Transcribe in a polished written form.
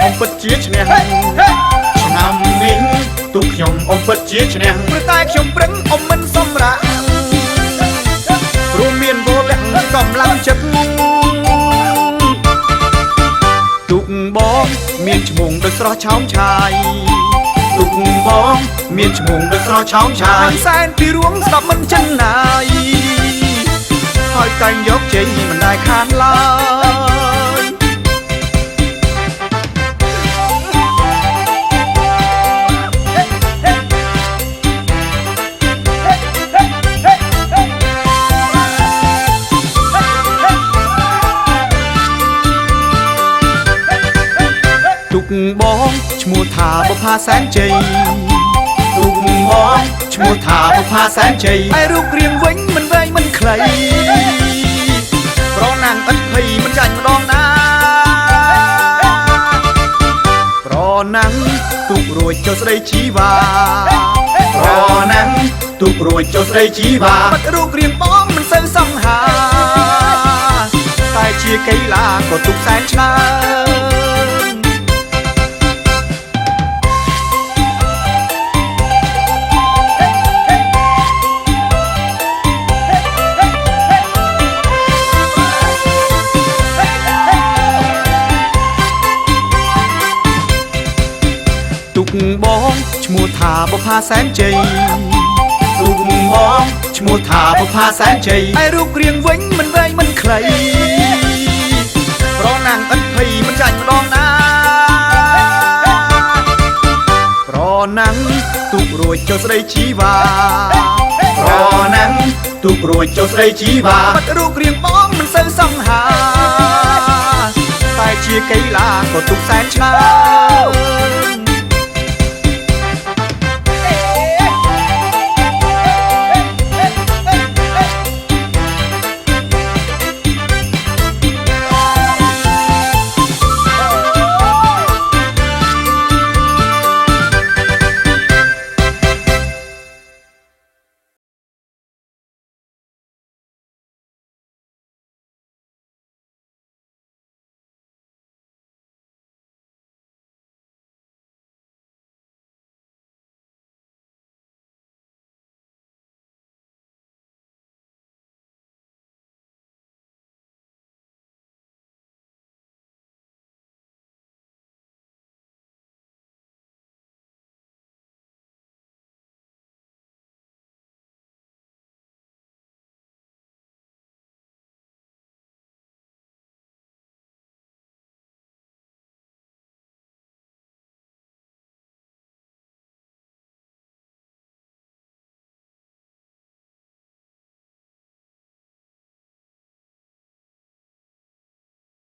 អមពិតជាឈ្នះឆ្នាំនេះទូខ្ញុំអមពិតជាឈ្នះព្រោះតែខ្ញុំប្រឹងអមមិនសម្រាកព្រោះមានវលៈកម្លាំងចិត្តទូកបងមានឈ្មោះដូចស្រស់ឆោមឆាយទូកបងមានឈ្មោះដូចស្រស់ឆោមឆាយសែនពីរួមស្ដាប់មិនចិនណាយហើយតែងយកជ័យមិនដែលខានឡើយទូកបងឈ្មោះថាបុប្ផាសែនជ័យទូកបងឈ្មោះថាបុប្ផាសែនជ័យឯរូបរាងវិញមិនវែងមិនខ្លីប្រណាំងឥតភ័យមិនចាញ់ម្ដងណាប្រណាំងទូករួចចុះស្ដីជីវ៉ាប្រណាំងទូករួចចុះស្ដីជីវ៉ាបាត់រូបរាងបងមិនសូវសង្ហាតែជាកីឡាក៏ទូកសែនឆ្នើទូកបងឈ្មោះថាបុប្ផាសែនជ័យទូកបងឈ្មោះថាបុប្ផាសែនជ័យឯរូបរាងវិញមិនវែងមិនខ្លីប្រណាំងឥតភ័យមិនចាញ់ម្ដងណាប្រណាំងទូករួចចុះស្ដីជីវ៉ាប្រណាំងទូករួចចុះស្ដីជីវ៉ាបាត់រូបរាងបងមិនសូវសង្ហាតែជាកីឡាក៏ទូកសែនឆ្នើម